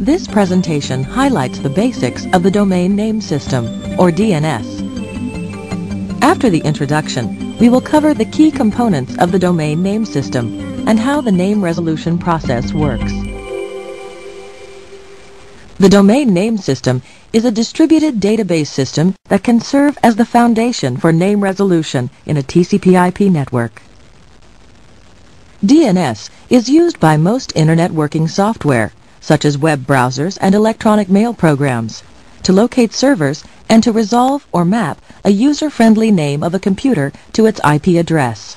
This presentation highlights the basics of the Domain Name System, or DNS. After the introduction, we will cover the key components of the Domain Name System and how the name resolution process works. The Domain Name System is a distributed database system that can serve as the foundation for name resolution in a TCP/IP network. DNS is used by most Internet working software, such as web browsers and electronic mail programs, to locate servers and to resolve or map a user-friendly name of a computer to its IP address.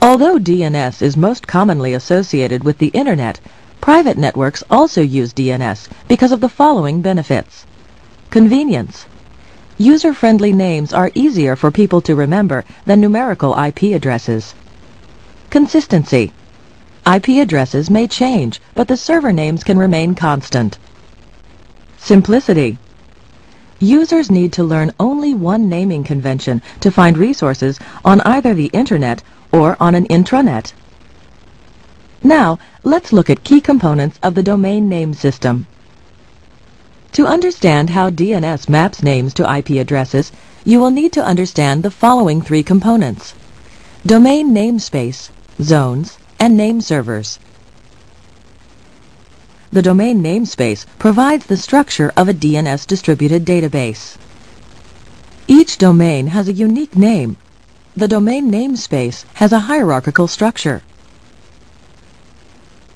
Although DNS is most commonly associated with the Internet, private networks also use DNS because of the following benefits. Convenience. User-friendly names are easier for people to remember than numerical IP addresses. Consistency. IP addresses may change, but the server names can remain constant. Simplicity. Users need to learn only one naming convention to find resources on either the Internet or on an intranet. Now, let's look at key components of the Domain Name System. To understand how DNS maps names to IP addresses, you will need to understand the following three components: domain namespace, zones, and name servers. The domain namespace provides the structure of a DNS distributed database. Each domain has a unique name. The domain namespace has a hierarchical structure.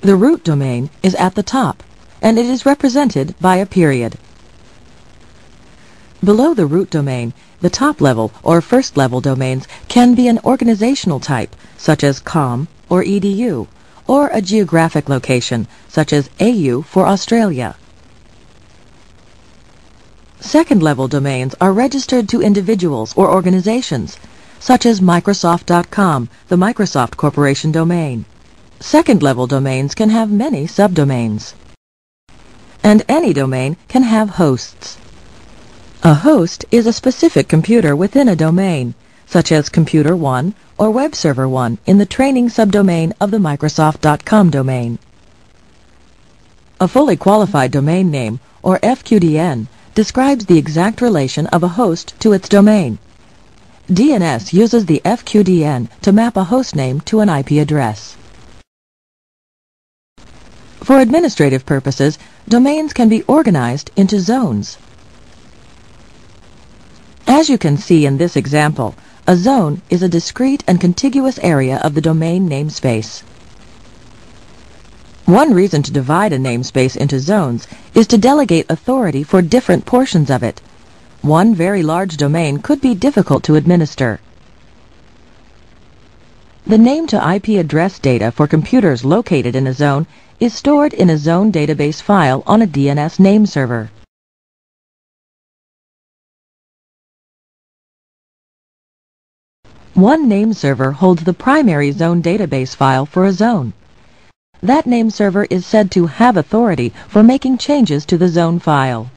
The root domain is at the top, and it is represented by a period. Below the root domain, the top-level or first-level domains can be an organizational type, such as COM or EDU, or a geographic location, such as AU for Australia. Second-level domains are registered to individuals or organizations, such as Microsoft.com, the Microsoft Corporation domain. Second-level domains can have many subdomains. And any domain can have hosts. A host is a specific computer within a domain, such as Computer 1 or Web Server 1 in the training subdomain of the Microsoft.com domain. A fully qualified domain name, or FQDN, describes the exact relation of a host to its domain. DNS uses the FQDN to map a host name to an IP address. For administrative purposes, domains can be organized into zones. As you can see in this example, a zone is a discrete and contiguous area of the domain namespace. One reason to divide a namespace into zones is to delegate authority for different portions of it. One very large domain could be difficult to administer. The name-to-IP address data for computers located in a zone is stored in a zone database file on a DNS name server. One name server holds the primary zone database file for a zone. That name server is said to have authority for making changes to the zone file.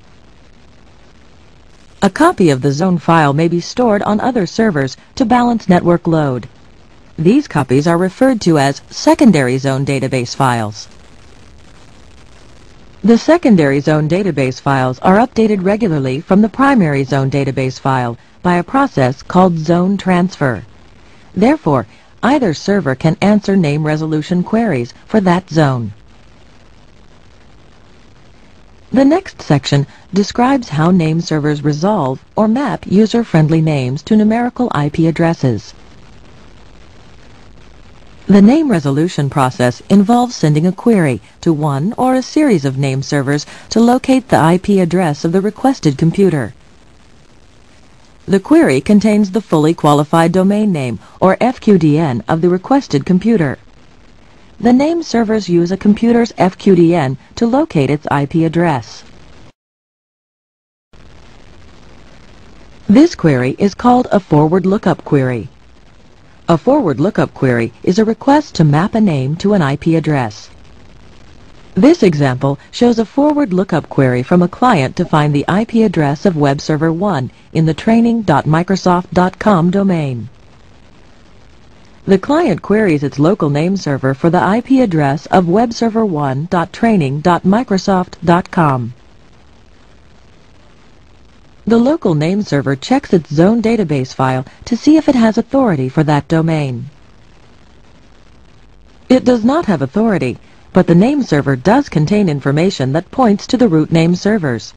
A copy of the zone file may be stored on other servers to balance network load. These copies are referred to as secondary zone database files. The secondary zone database files are updated regularly from the primary zone database file by a process called zone transfer. Therefore, either server can answer name resolution queries for that zone. The next section describes how name servers resolve or map user-friendly names to numerical IP addresses. The name resolution process involves sending a query to one or a series of name servers to locate the IP address of the requested computer. The query contains the fully qualified domain name, or FQDN, of the requested computer. The name servers use a computer's FQDN to locate its IP address. This query is called a forward lookup query. A forward lookup query is a request to map a name to an IP address. This example shows a forward lookup query from a client to find the IP address of Web Server 1 in the training.microsoft.com domain. The client queries its local name server for the IP address of webserver1.training.microsoft.com. The local name server checks its zone database file to see if it has authority for that domain. It does not have authority, but the name server does contain information that points to the root name servers.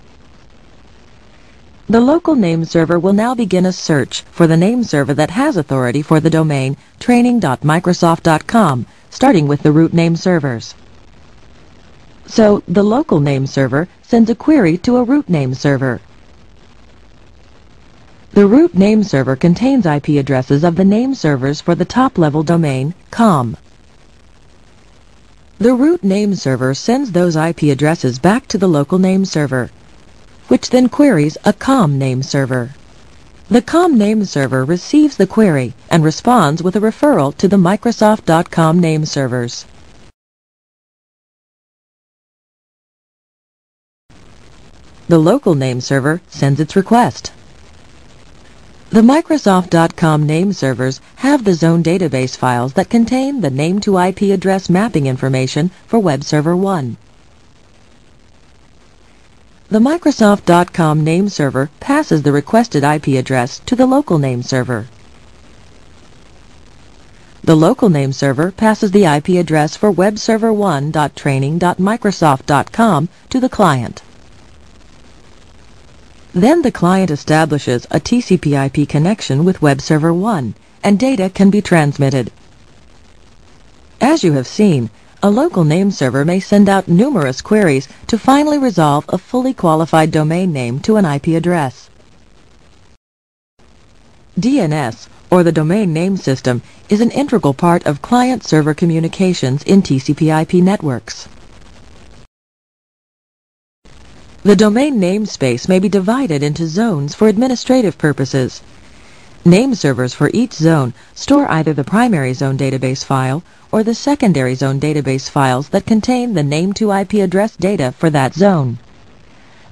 The local name server will now begin a search for the name server that has authority for the domain training.microsoft.com, starting with the root name servers. So, the local name server sends a query to a root name server. The root name server contains IP addresses of the name servers for the top-level domain, com. The root name server sends those IP addresses back to the local name server, which then queries a com name server. The com name server receives the query and responds with a referral to the Microsoft.com name servers. The local name server sends its request. The Microsoft.com name servers have the zone database files that contain the name-to-IP address mapping information for Web Server 1. The Microsoft.com name server passes the requested IP address to the local name server. The local name server passes the IP address for webserver1.training.microsoft.com to the client. Then the client establishes a TCP/IP connection with Web Server 1, and data can be transmitted. As you have seen, a local name server may send out numerous queries to finally resolve a fully qualified domain name to an IP address. DNS, or the Domain Name System, is an integral part of client-server communications in TCP/IP networks. The domain namespace may be divided into zones for administrative purposes. Name servers for each zone store either the primary zone database file or the secondary zone database files that contain the name-to-IP address data for that zone.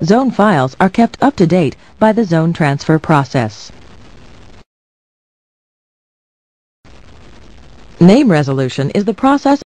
Zone files are kept up to date by the zone transfer process. Name resolution is the process